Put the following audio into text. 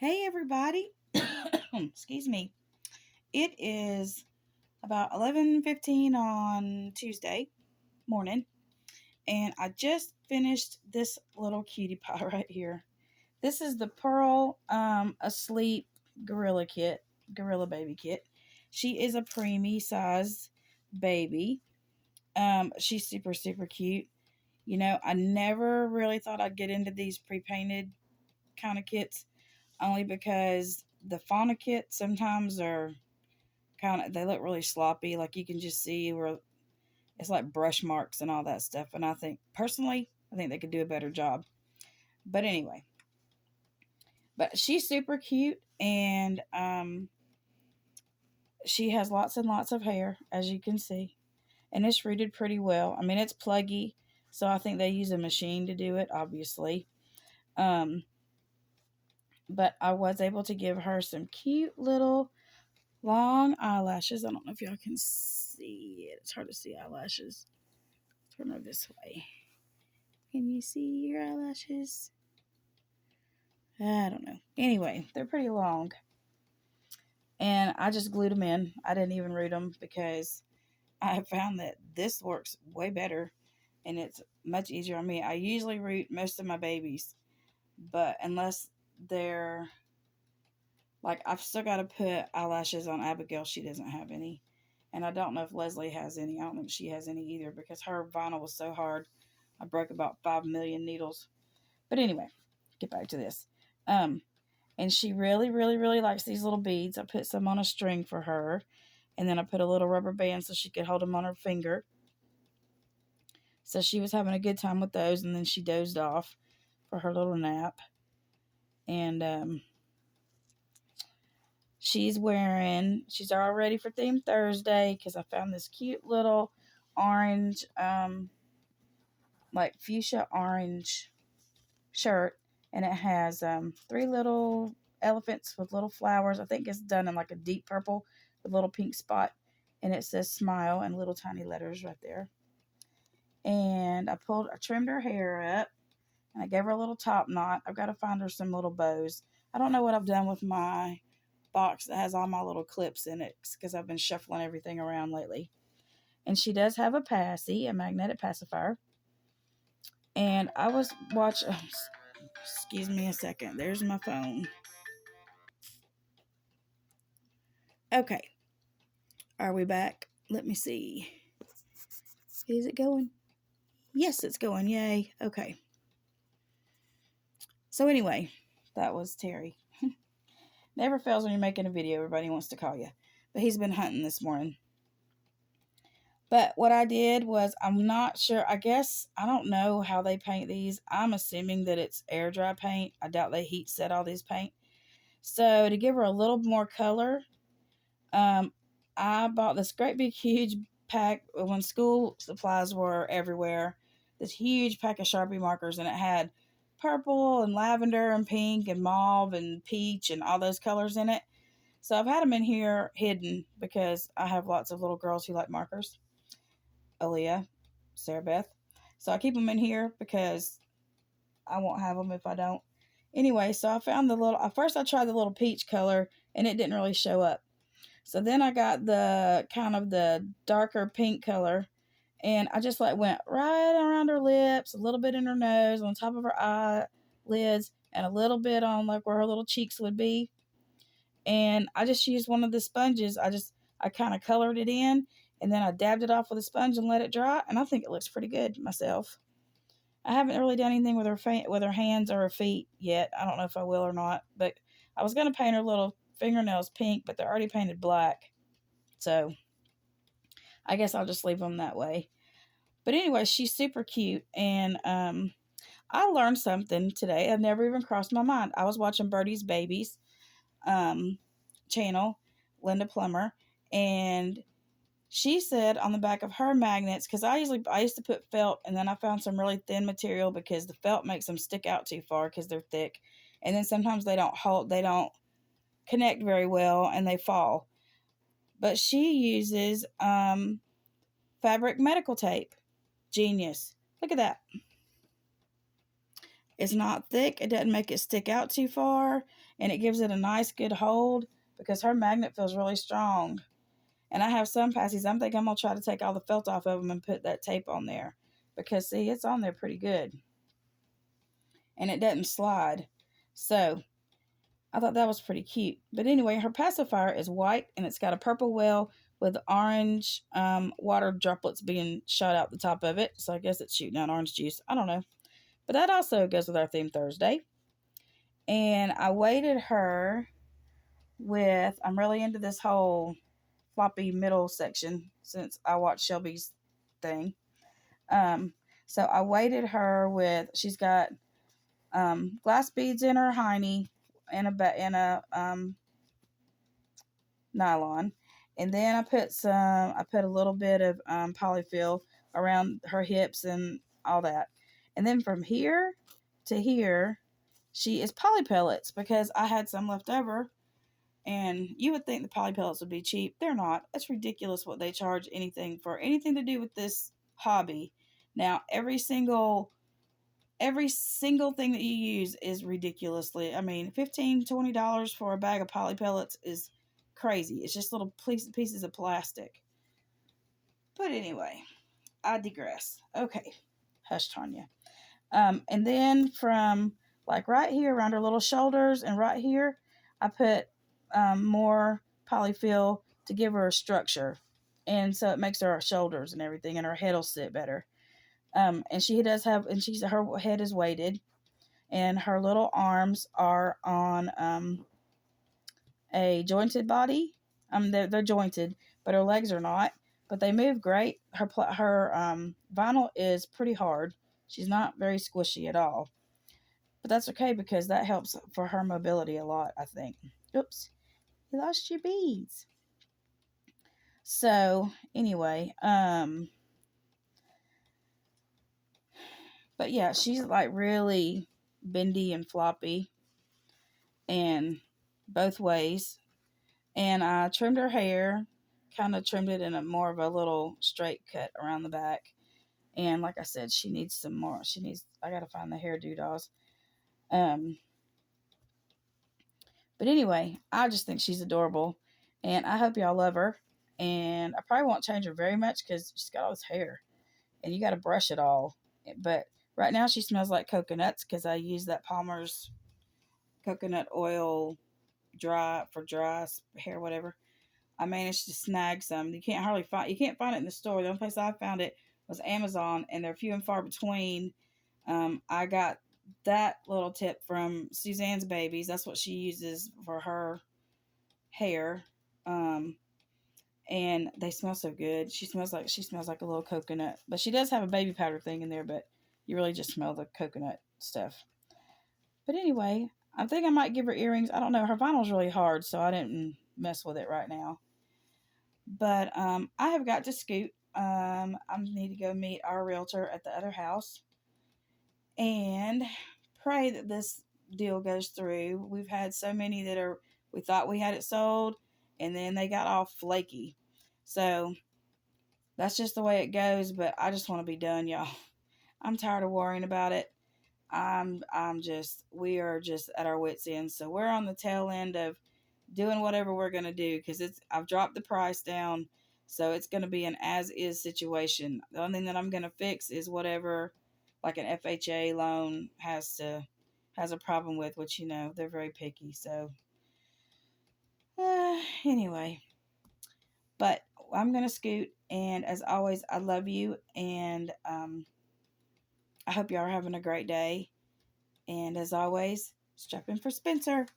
Hey everybody. Excuse me. It is about 11:15 on Tuesday morning, and I just finished this little cutie pie right here. This is the Pearl Asleep Gorilla Baby Kit. She is a preemie size baby. She's super cute. I never really thought I'd get into these pre-painted kind of kits only because the fauna kits sometimes are they look really sloppy. Like you can just see where it's like brush marks and all that stuff. And I think they could do a better job. But anyway, but she's super cute and she has lots and lots of hair, as you can see. And it's rooted pretty well. I mean, it's pluggy, so I think they use a machine to do it, obviously. Um, but I was able to give her some cute little long eyelashes. I don't know if y'all can see it. It's hard to see eyelashes. Turn her this way. Can you see your eyelashes? I don't know. Anyway, they're pretty long. And I just glued them in. I didn't even root them because I have found that this works way better and it's much easier on me. I usually root most of my babies, but unless they're like, I've still got to put eyelashes on Abigail. She doesn't have any. And I don't know if Leslie has any. I don't think she has any either because her vinyl was so hard. I broke about 5 million needles. But anyway, get back to this. And she really likes these little beads. I put some on a string for her. And then I put a little rubber band so she could hold them on her finger. So she was having a good time with those. And then she dozed off for her little nap. And she's all ready for Theme Thursday because I found this cute little orange, like fuchsia orange shirt. And it has 3 little elephants with little flowers. I think it's done in like a deep purple with a little pink spot. And it says smile in little tiny letters right there. And I trimmed her hair up. And I gave her a little top knot. I've got to find her some little bows. I don't know what I've done with my box that has all my little clips in it because I've been shuffling everything around lately. And she does have a passy, a magnetic pacifier. And I was watching. Excuse me a second. There's my phone. Okay. Are we back? Let me see. Is it going? Yes, it's going. Yay. Okay. So anyway, that was Terry. Never fails when you're making a video. Everybody wants to call you. But he's been hunting this morning. But what I did was, I'm not sure. I guess, I don't know how they paint these. I'm assuming that it's air dry paint. I doubt they heat set all these paint. So to give her a little more color, I bought this great big huge pack when school supplies were everywhere. This huge pack of Sharpie markers, and it had purple and lavender and pink and mauve and peach and all those colors in it. So I've had them in here hidden because I have lots of little girls who like markers. Aaliyah, Sarah Beth. So I keep them in here because I won't have them if I don't. Anyway, so I found first I tried the little peach color and it didn't really show up. So then I got the kind of the darker pink color and I just went right around her lips, a little bit in her nose, on top of her eyelids, and a little bit on like where her little cheeks would be. And I just used one of the sponges. I kind of colored it in and then I dabbed it off with a sponge and let it dry. And I think it looks pretty good myself. I haven't really done anything with her hands or her feet yet. I don't know if I will or not. But I was going to paint her little fingernails pink, but they're already painted black. So I guess I'll just leave them that way. But anyway, she's super cute. And I learned something today. I've never even crossed my mind. I was watching Birdie's Babies channel, Linda Plummer, and she said on the back of her magnets, because I used to put felt, and then I found some really thin material because the felt makes them stick out too far because they're thick, and then sometimes they don't connect very well, and they fall. But she uses fabric medical tape. Genius. Look at that. It's not thick. It doesn't make it stick out too far. and it gives it a nice good hold because her magnet feels really strong. And I have some passies. I'm thinking I'm going to try to take all the felt off of them and put that tape on there. Because, see, it's on there pretty good. And it doesn't slide. So, I thought that was pretty cute. But anyway, her pacifier is white. And it's got a purple well with orange water droplets being shot out the top of it. So, I guess it's shooting out orange juice. I don't know. But that also goes with our theme Thursday. And I weighted her with... I'm really into this whole floppy middle section since I watched Shelby's thing. So I weighted her with... She's got glass beads in her hiney and a nylon, and then I put a little bit of polyfill around her hips and all that, and then from here to here she is poly pellets because I had some left over. And you would think the poly pellets would be cheap. They're not. It's ridiculous what they charge anything for anything to do with this hobby. Now, every single thing that you use is ridiculously... I mean, $15, $20 for a bag of poly pellets is crazy. It's just little pieces of plastic. But anyway, I digress. Okay, hush, Tanya. And then from like right here around her little shoulders and right here, I put more polyfill to give her a structure, and so it makes her shoulders and everything, and her head will sit better. And she does have, and her head is weighted, and her little arms are on a jointed body. They're jointed, but her legs are not. But they move great. Her vinyl is pretty hard. She's not very squishy at all. But that's okay because that helps for her mobility a lot, I think. Oops. You lost your beads. So, anyway, but yeah, she's like really bendy and floppy and both ways. And I trimmed her hair, kind of trimmed it in a more of a little straight cut around the back. And like I said, she needs some more. I got to find the hair doodahs. But anyway, I just think she's adorable, and I hope y'all love her. And I probably won't change her very much because she's got all this hair, and you got to brush it all. But right now she smells like coconuts because I use that Palmer's coconut oil dry hair, whatever. I managed to snag some. You can't find it in the store. The only place I found it was Amazon, and they're few and far between. I got that little tip from Suzanne's Babies. That's what she uses for her hair. And they smell so good. She smells like a little coconut. But she does have a baby powder thing in there, but you really just smell the coconut stuff. But anyway, I think I might give her earrings. I don't know. Her vinyl's really hard, so I didn't mess with it right now. But I have got to scoot. I need to go meet our realtor at the other house and pray that this deal goes through. We've had so many we thought we had it sold, and then they got all flaky. So that's just the way it goes, but I just want to be done, y'all. I'm tired of worrying about it. We are just at our wits' end. So we're on the tail end of doing whatever we're going to do because I've dropped the price down. So it's going to be an as-is situation. The only thing that I'm going to fix is whatever, like an FHA loan has a problem with, which, they're very picky. So anyway, but I'm going to scoot. And as always, I love you. And I hope you are having a great day. And as always, strap in for Spencer.